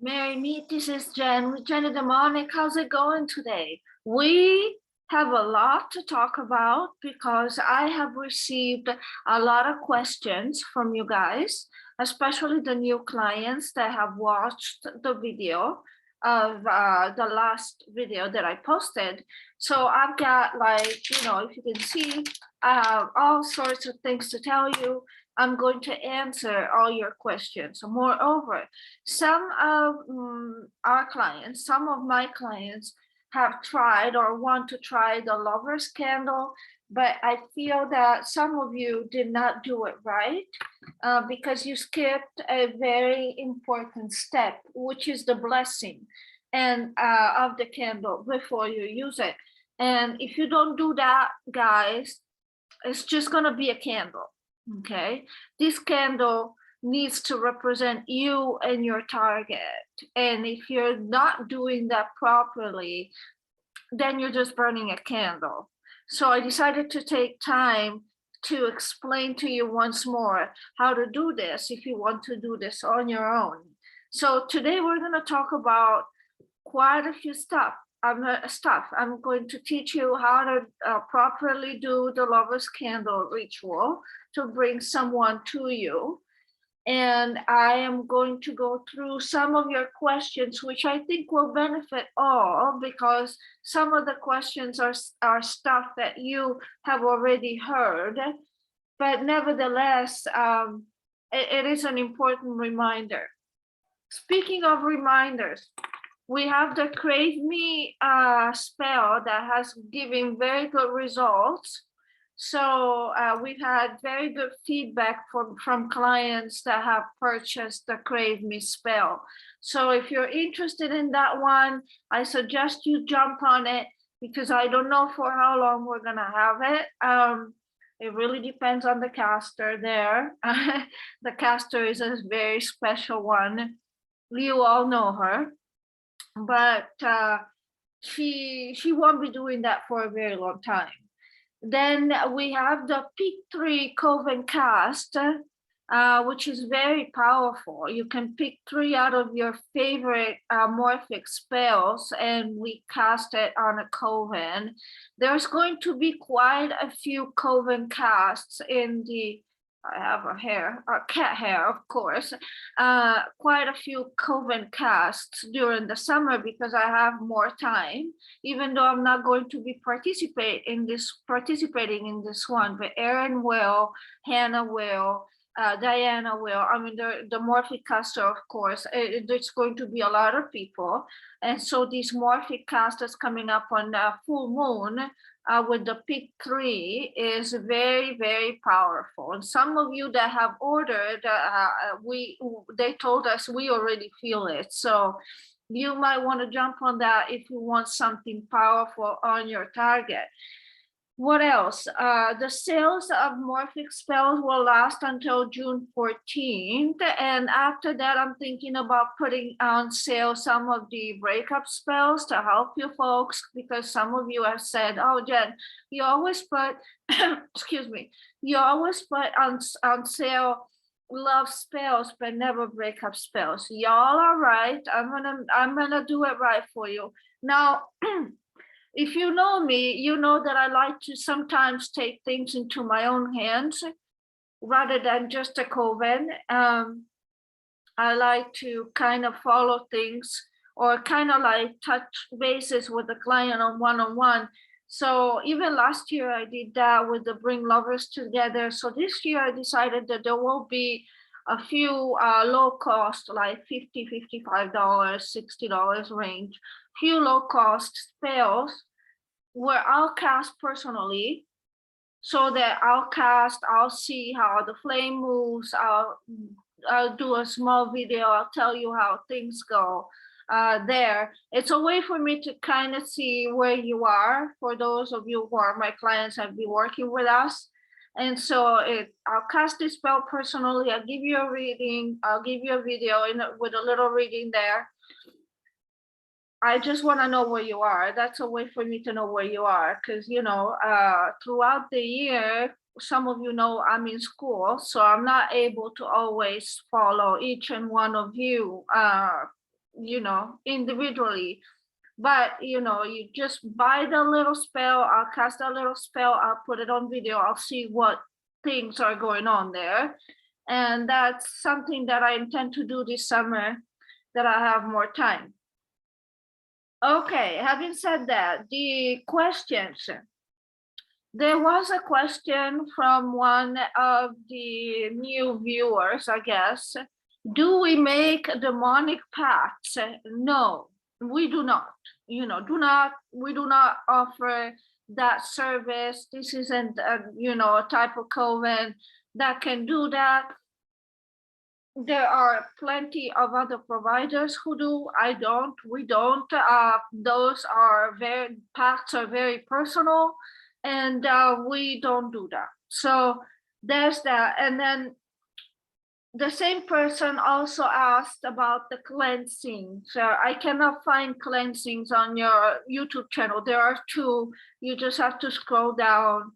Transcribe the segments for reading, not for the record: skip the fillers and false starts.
Mary, meet, this is Jen with Jen the Demonic. How's it going today? We have a lot to talk about because I have received a lot of questions from you guys, especially the new clients that have watched the video of the last video that I posted. So I've got, like, if you can see, I have all sorts of things to tell you. I'm going to answer all your questions. Moreover, some of our clients, some of my clients have tried or want to try the lover's candle, but I feel that some of you did not do it right because you skipped a very important step, which is the blessing and of the candle before you use it. And if you don't do that, guys, it's just going to be a candle. Okay, this candle needs to represent you and your target. And if you're not doing that properly, then you're just burning a candle. So I decided to take time to explain to you once more how to do this if you want to do this on your own. So today we're going to talk about quite a few stuff. I'm going to teach you how to properly do the lover's candle ritual to bring someone to you. And I am going to go through some of your questions, which I think will benefit all, because some of the questions are stuff that you have already heard. But nevertheless, it is an important reminder. Speaking of reminders, we have the Crave Me spell that has given very good results. So we've had very good feedback from clients that have purchased the Crave Me spell. So if you're interested in that one, I suggest you jump on it, because I don't know for how long we're gonna have it. It really depends on the caster there. The caster is a very special one. You all know her. But she won't be doing that for a very long time. Then we have the Peak 3 Coven cast, which is very powerful. You can pick 3 out of your favorite morphic spells, and we cast it on a coven. There's going to be quite a few coven casts in the I have a cat hair, of course, quite a few coven casts during the summer because I have more time, even though I'm not going to be participating in this one, but Erin will, Hannah will, Diana will. I mean, the morphic caster, of course, there's going to be a lot of people. And so these morphic casters coming up on full moon with the Peak 3 is very, very powerful. And some of you that have ordered, they told us we already feel it. So you might want to jump on that if you want something powerful on your target. What else? The sales of morphic spells will last until June 14th. And after that, I'm thinking about putting on sale some of the breakup spells to help you folks, because some of you have said, oh, Jen, you always put, excuse me, you always put on sale love spells, but never breakup spells. Y'all are right. I'm gonna do it right for you. Now, if you know me, you know that I like to sometimes take things into my own hands rather than just a coven. I like to kind of follow things, or kind of like touch bases with the client on one-on-one. So even last year I did that with the Bring Lovers Together. So this year I decided that there will be a few low cost, like $50, $55, $60 range, few low cost spells where I'll cast personally, so that I'll see how the flame moves. I'll do a small video. I'll tell you how things go there. It's a way for me to kind of see where you are, for those of you who are my clients have been working with us. And so I'll cast this spell personally. I'll give you a reading. I'll give you a video with a little reading there. I just want to know where you are. That's a way for me to know where you are, because, throughout the year, some of you know I'm in school, so I'm not able to always follow each and one of you individually. But you just buy the little spell, I'll cast a little spell, I'll put it on video, I'll see what things are going on there. And that's something that I intend to do this summer, that I have more time. Okay, having said that, the questions. There was a question from one of the new viewers, I guess. Do we make demonic pacts? No, we do not. We do not offer that service. This isn't a type of coven that can do that. There are plenty of other providers who do. I don't. We don't. Those are pacts are very personal, and we don't do that. So there's that. And then the same person also asked about the cleansing. So I cannot find cleansings on your YouTube channel. There are two. You just have to scroll down.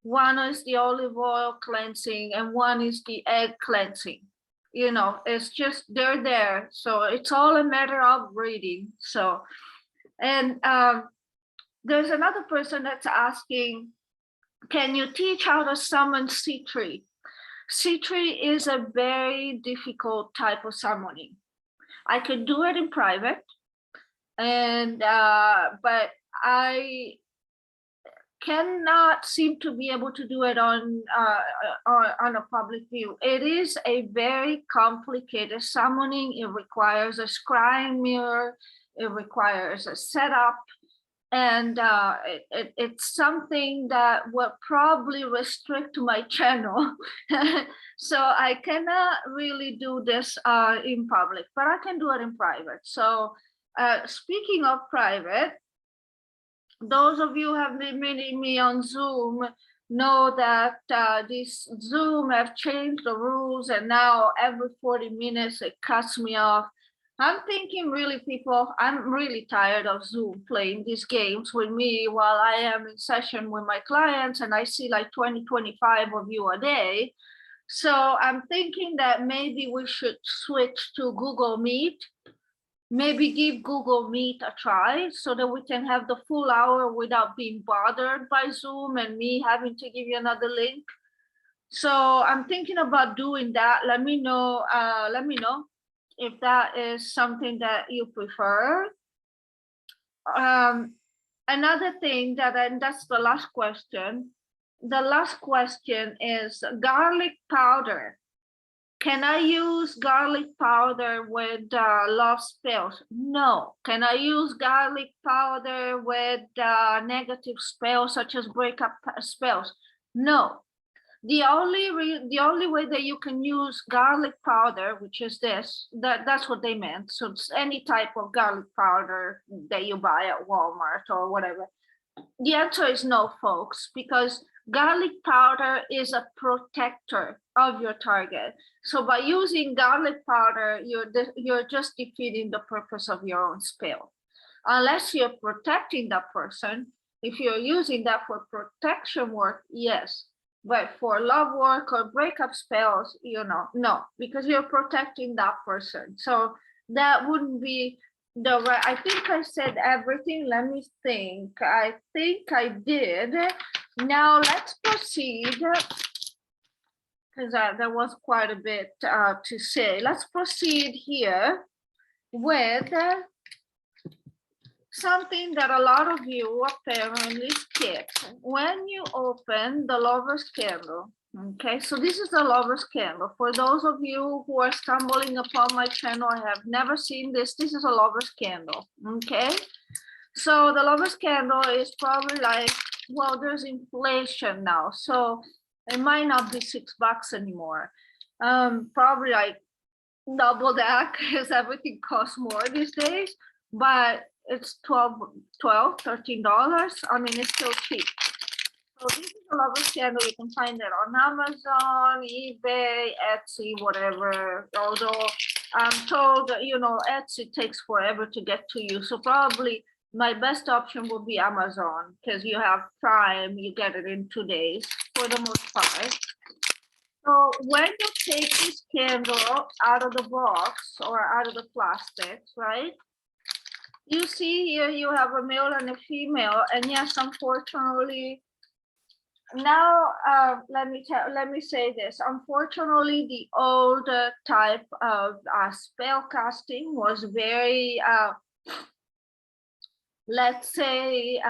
One is the olive oil cleansing, and one is the egg cleansing. It's just they're there. So it's all a matter of reading. So, and there's another person that's asking, can you teach how to summon C3? C3 is a very difficult type of summoning. I could do it in private, and but I cannot seem to be able to do it on a public view. It is a very complicated summoning. It requires a scrying mirror. It requires a setup. And it's something that will probably restrict my channel. So I cannot really do this in public, but I can do it in private. So speaking of private, those of you who have been meeting me on Zoom know that this Zoom have changed the rules, and now every 40 minutes it cuts me off. I'm thinking, really, people, I'm really tired of Zoom playing these games with me while I am in session with my clients, and I see like 20, 25 of you a day. So I'm thinking that maybe we should switch to Google Meet. Maybe give Google Meet a try so that we can have the full hour without being bothered by Zoom and me having to give you another link. So I'm thinking about doing that. Let me know if that is something that you prefer. Another thing and that's the last question. The last question is garlic powder. Can I use garlic powder with love spells? No. Can I use garlic powder with negative spells such as breakup spells? No. The only way that you can use garlic powder, which is that's what they meant. So it's any type of garlic powder that you buy at Walmart or whatever. The answer is no, folks, because garlic powder is a protector of your target. So by using garlic powder, you're just defeating the purpose of your own spell. Unless you're protecting that person, if you're using that for protection work, yes. But for love work or breakup spells, no, because you're protecting that person. So that wouldn't be the right. I think I said everything. Let me think. I think I did. Now let's proceed, because there was quite a bit to say. Let's proceed here with something that a lot of you apparently skip. When you open the lover's candle, okay, so this is the lover's candle. For those of you who are stumbling upon my channel, I have never seen this. This is a lover's candle, okay? So the lover's candle is probably like, well, there's inflation now, so it might not be $6 anymore. Probably like double that, because everything costs more these days, but it's $13. I mean, it's still cheap. So this is a lover's candle. You can find it on Amazon, eBay, Etsy, whatever. Although I'm told, Etsy takes forever to get to you. So probably my best option would be Amazon, because you have Prime, you get it in 2 days for the most part. So when you take this candle out of the box or out of the plastics, right? You see here you have a male and a female, and yes, unfortunately, now let me say this. Unfortunately, the old type of spell casting was very, let's say,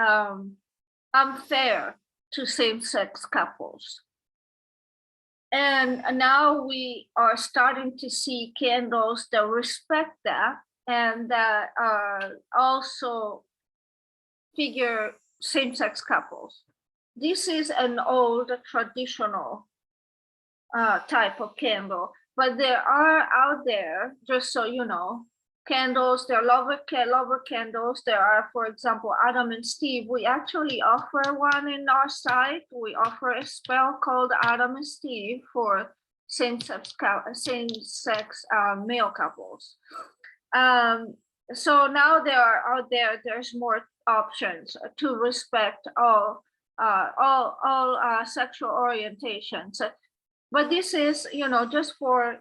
unfair to same-sex couples. And now we are starting to see candles that respect that and that also figure same-sex couples. This is an old traditional type of candle, but there are out there, just so you know, candles, there are lover candles. There are, for example, Adam and Steve. We actually offer one in our site. We offer a spell called Adam and Steve for same-sex male couples. So now there are out there, there's more options to respect all sexual orientations. But this is, just for,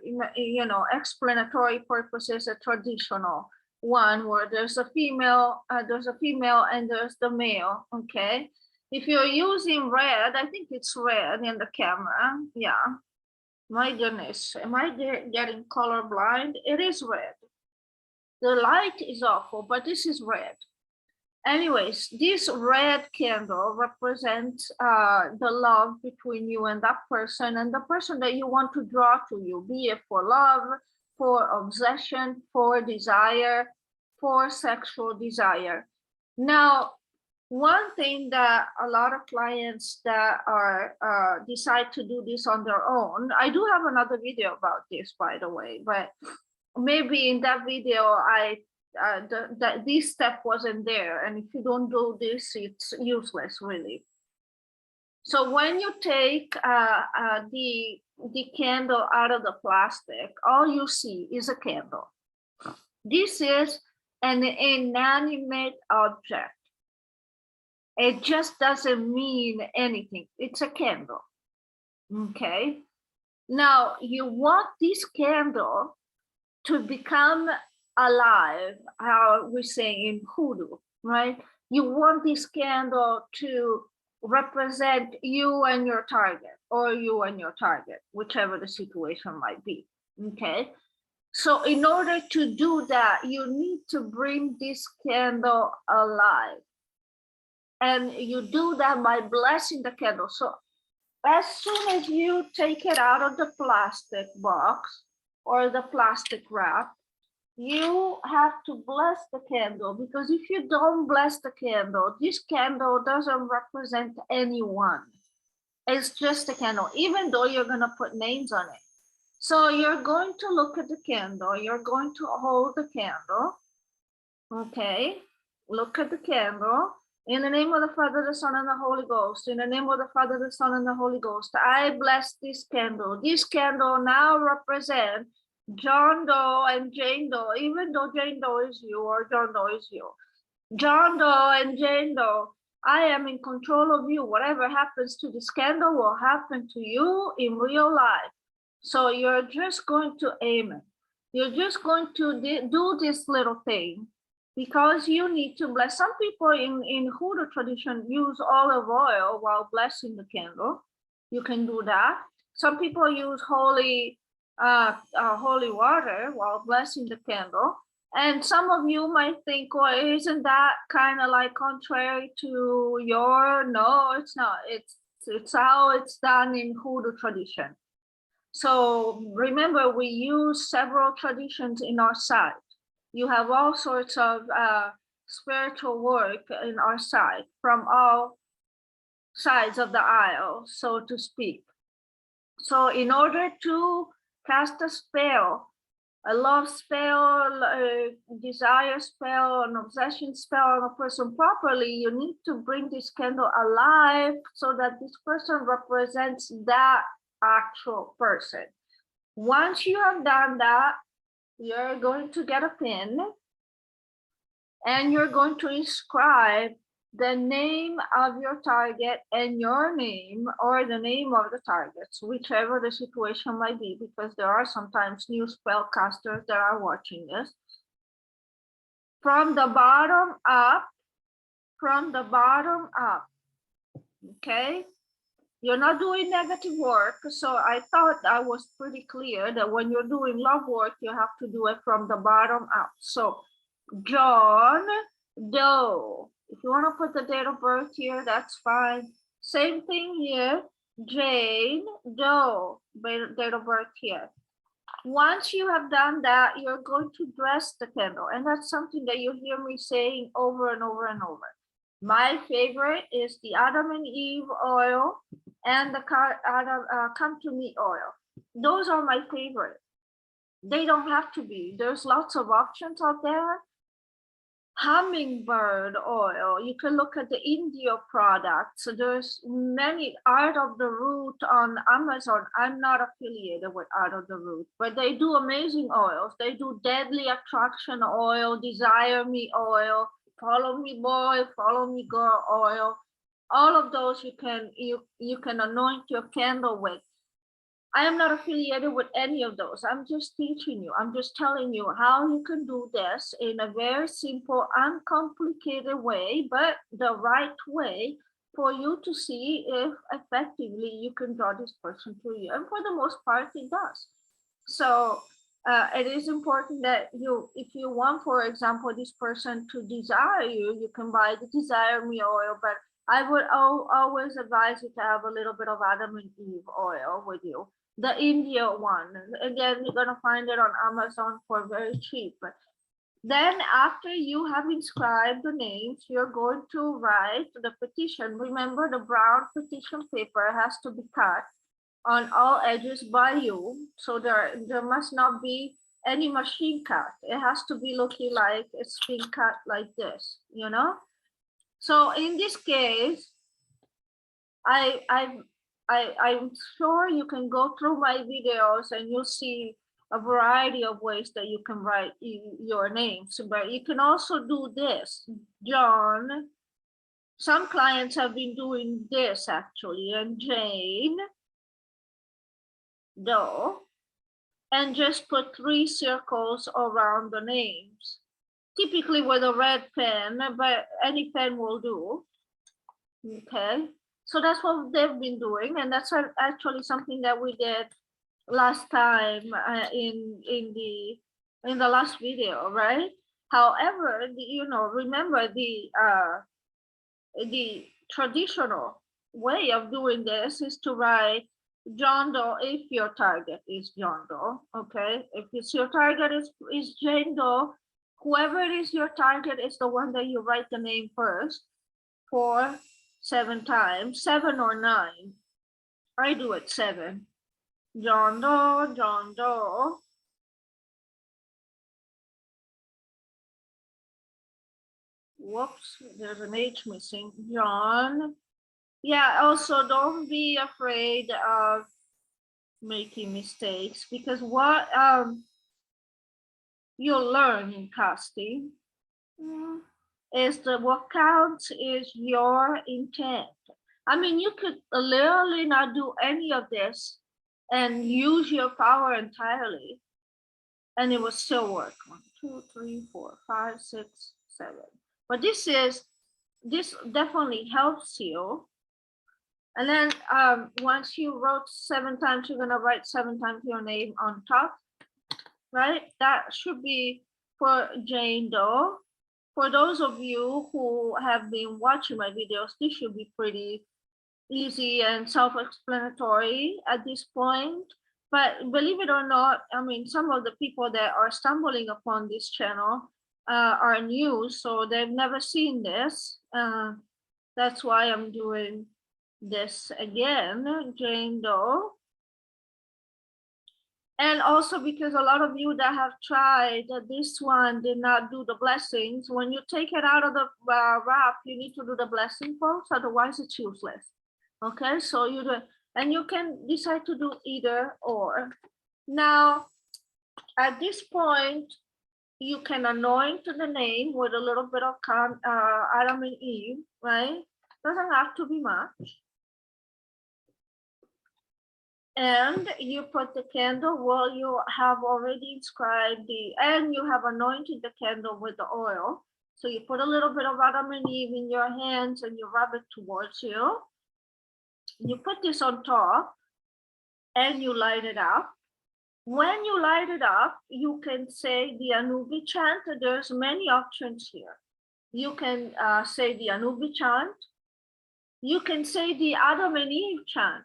explanatory purposes, a traditional one where there's a female and there's the male, okay? If you're using red, I think it's red in the camera, yeah. My goodness, am I getting colorblind? It is red. The light is awful, but this is red. Anyways, this red candle represents the love between you and that person, and the person that you want to draw to you, be it for love, for obsession, for desire, for sexual desire. Now, one thing that a lot of clients that are decide to do this on their own, I do have another video about this, by the way, but maybe in that video this step wasn't there, and if you don't do this, it's useless, really. So when you take the candle out of the plastic, all you see is a candle. This is an inanimate object. It just doesn't mean anything. It's a candle. Okay. Now you want this candle to become alive, how we say in hoodoo, right? You want this candle to represent you and your target, or you and your target, whichever the situation might be, okay? So in order to do that, you need to bring this candle alive. And you do that by blessing the candle. So as soon as you take it out of the plastic box or the plastic wrap, you have to bless the candle, because if you don't bless the candle, this candle doesn't represent anyone. It's just a candle, even though you're going to put names on it. So you're going to look at the candle, you're going to hold the candle, okay? Look at the candle. In the name of the Father, the Son, and the Holy Ghost. In the name of the Father, the Son, and the Holy Ghost, I bless this candle. This candle now represents John Doe and Jane Doe, even though Jane Doe is you or John Doe is you. John Doe and Jane Doe, I am in control of you. Whatever happens to this candle will happen to you in real life. So you're just going to aim it. You're just going to do this little thing, because you need to bless. Some people in Hoodoo tradition use olive oil while blessing the candle. You can do that. Some people use holy water while blessing the candle. And some of you might think, well, isn't that kind of like contrary to your? No, it's not. It's how it's done in Hoodoo tradition. So remember, we use several traditions in our site. You have all sorts of spiritual work in our site from all sides of the aisle, so to speak. So in order to cast a spell, a love spell, a desire spell, an obsession spell on a person properly, you need to bring this candle alive so that this person represents that actual person. Once you have done that, you're going to get a pin and you're going to inscribe the name of your target and your name, or the name of the targets, whichever the situation might be, because there are sometimes new spellcasters that are watching this. From the bottom up, okay? You're not doing negative work, so I thought I was pretty clear that when you're doing love work, you have to do it from the bottom up. So John Doe. If you want to put the date of birth here, that's fine. Same thing here. Jane Doe, date of birth here. Once you have done that, you're going to dress the candle. And that's something that you hear me saying over and over and over. My favorite is the Adam and Eve oil and the Come to Me oil. Those are my favorite. They don't have to be. There's lots of options out there. Hummingbird oil. You can look at the India products. So there's many. Art of the Root on Amazon. I'm not affiliated with Art of the Root, but they do amazing oils. They do Deadly Attraction oil, Desire Me oil, Follow Me Boy, Follow Me Girl oil. All of those you can anoint your candle with. I am not affiliated with any of those. I'm just teaching you. I'm just telling you how you can do this in a very simple, uncomplicated way, but the right way for you to see if effectively you can draw this person to you. And for the most part, it does. So it is important that if you want, for example, this person to desire you, you can buy the Desire Me oil, but I would always advise you to have a little bit of Adam and Eve oil with you. The India one, again, you're gonna find it on Amazon for very cheap. Then after you have inscribed the names, you're going to write the petition. Remember, the brown petition paper has to be cut on all edges by you. So there must not be any machine cut. It has to be looking like it's being cut like this, you know? So in this case, I'm sure you can go through my videos and you'll see a variety of ways that you can write your names, but you can also do this. John, some clients have been doing this actually, and Jane Doe, and just put 3 circles around the names, typically with a red pen, but any pen will do. Okay. So that's what they've been doing, and that's actually something that we did last time in the last video, right? However, remember the traditional way of doing this is to write John Doe if your target is John Doe. Okay, if it's your target is Jane Doe, whoever is your target is the one that you write the name first for 7 times, 7 or 9. I do it 7. John Doe, John Doe. Whoops, there's an H missing. John. Yeah, also don't be afraid of making mistakes, because what you'll learn in casting is that what counts is your intent. I mean, you could literally not do any of this and use your power entirely, and it will still work. 1, 2, 3, 4, 5, 6, 7. But this definitely helps you. And then once you wrote 7 times, you're gonna write 7 times your name on top, right? That should be for Jane Doe. For those of you who have been watching my videos, this should be pretty easy and self-explanatory at this point. But believe it or not, I mean, some of the people that are stumbling upon this channel are new, so they've never seen this. That's why I'm doing this again, Jane Doe. And also because a lot of you that have tried this one did not do the blessings. When you take it out of the wrap, you need to do the blessing, folks, otherwise it's useless. Okay, so you do, and you can decide to do either or. Now, at this point, you can anoint the name with a little bit of Adam and Eve, right? Doesn't have to be much. And you put the candle, well, you have already inscribed and you have anointed the candle with the oil. So you put a little bit of Adam and Eve in your hands and you rub it towards you. You put this on top and you light it up. When you light it up, you can say the Anubi chant. There's many options here. You can say the Anubi chant. You can say the Adam and Eve chant.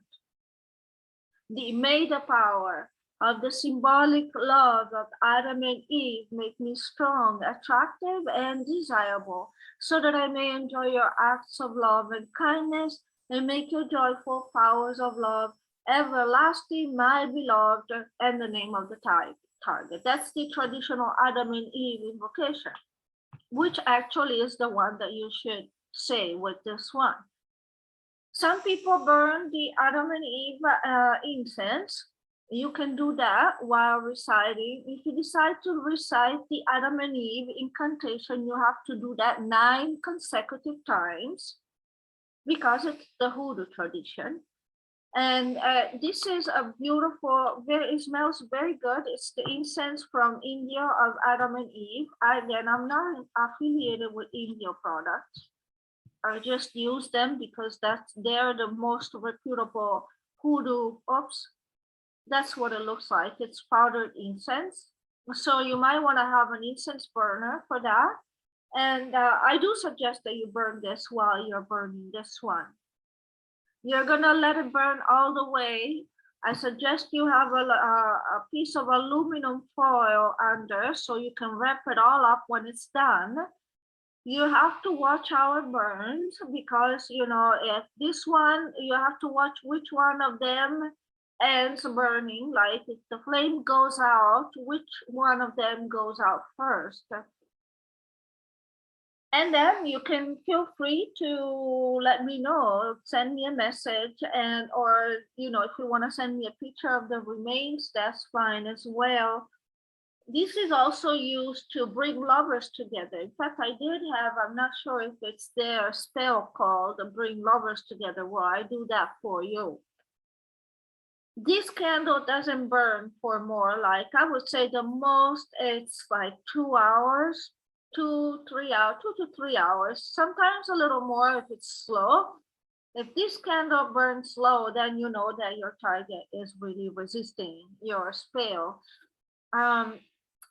The may the power of the symbolic love of Adam and Eve make me strong, attractive, and desirable, so that I may enjoy your acts of love and kindness and make your joyful powers of love everlasting, my beloved, and the name of the target. That's the traditional Adam and Eve invocation, which actually is the one that you should say with this one. Some people burn the Adam and Eve incense. You can do that while reciting. If you decide to recite the Adam and Eve incantation, you have to do that 9 consecutive times because it's the Hoodoo tradition. And this is a beautiful, it smells very good. It's the incense from India of Adam and Eve. Again, I'm not affiliated with India products. I just use them because they're the most reputable hoodoo. Oops, that's what it looks like. It's powdered incense. So you might want to have an incense burner for that. And I do suggest that you burn this while you're burning this one. You're gonna let it burn all the way. I suggest you have a piece of aluminum foil under so you can wrap it all up when it's done. You have to watch how it burns because, you know, if this one, you have to watch which one of them ends burning. Like if the flame goes out, which one of them goes out first. And then you can feel free to let me know, send me a message, and or, you know, if you want to send me a picture of the remains, that's fine as well. This is also used to bring lovers together. In fact, I did have, I'm not sure if it's their spell called Bring Lovers Together. Well, I do that for you. This candle doesn't burn for more, like I would say the most it's like 2 hours, 2 to 3 hours, sometimes a little more if it's slow. If this candle burns slow, then you know that your target is really resisting your spell.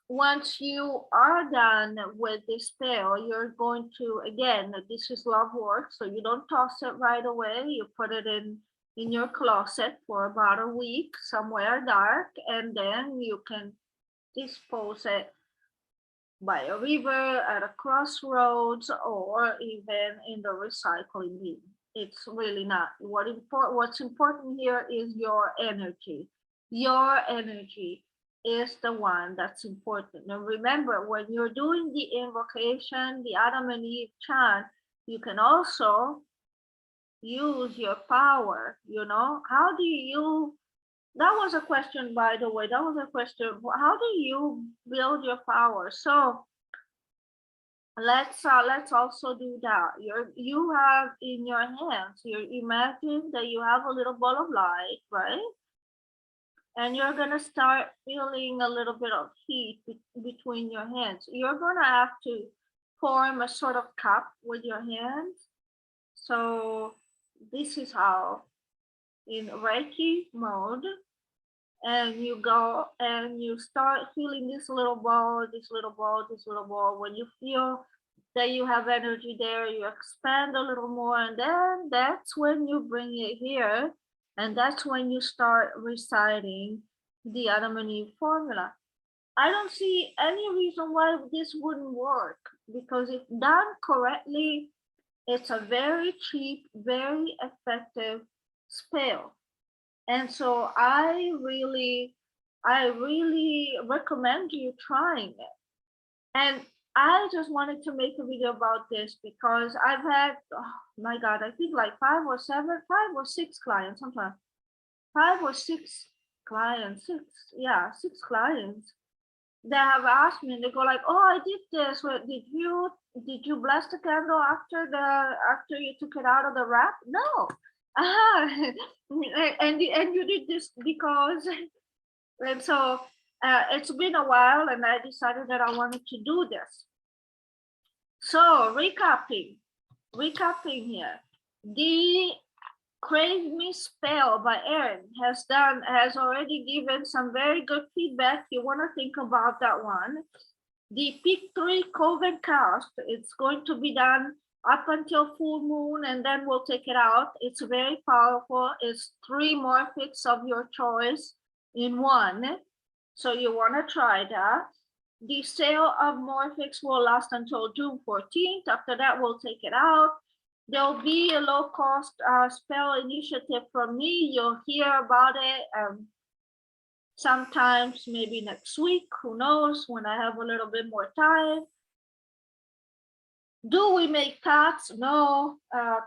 Once you are done with this spell, you're going to, again, this is love work, so you don't toss it right away. You put it in your closet for about a week, somewhere dark, and then you can dispose it by a river, at a crossroads, or even in the recycling bin. It's really not. What's important here is your energy. Your energy is the one that's important. And remember, when you're doing the invocation, the Adam and Eve chant, you can also use your power, you know. How do you, that was a question, by the way, that was a question, how do you build your power? So let's also do that. You have in your hands, you imagine that you have a little ball of light, right? And you're gonna start feeling a little bit of heat between your hands. You're gonna have to form a sort of cup with your hands. So this is how, in Reiki mode, and you go and you start feeling this little ball, this little ball, this little ball. When you feel that you have energy there, you expand a little more, and then that's when you bring it here. And that's when you start reciting the Adam and Eve formula. I don't see any reason why this wouldn't work, because if done correctly, it's a very cheap, very effective spell. And so I really recommend you trying it. And I just wanted to make a video about this because I've had, oh my God, I think like 5 or 6 clients, sometimes 5 or 6 clients, 6 clients they have asked me, and they go like, "Oh, I did this. Well, did you bless the candle after you took it out of the wrap?" No. And you did this because, and so it's been a while, and I decided that I wanted to do this. So recapping here, the Crave Me Spell by Erin has already given some very good feedback. You want to think about that one. The Peak 3 Coven cast, it's going to be done up until full moon, and then we'll take it out. It's very powerful. It's 3 morphics of your choice in one. So you want to try that. The sale of morphics will last until June 14th. After that, we'll take it out. There'll be a low-cost spell initiative from me. You'll hear about it sometimes, maybe next week. Who knows, when I have a little bit more time. Do we make paths? No.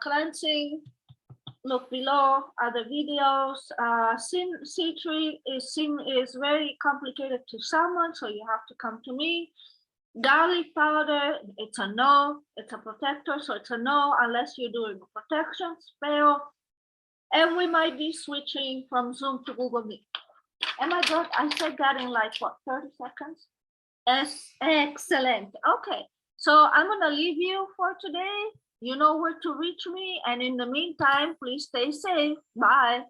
Cleansing, look below other videos. Sea tree is very complicated to summon, so you have to come to me. Garlic powder, it's a no. It's a protector, so it's a no unless you're doing a protection spell. And we might be switching from Zoom to Google Meet. Oh my God, I said that in like, what, 30 seconds? Excellent. Okay, so I'm gonna leave you for today. You know where to reach me. And in the meantime, please stay safe. Bye.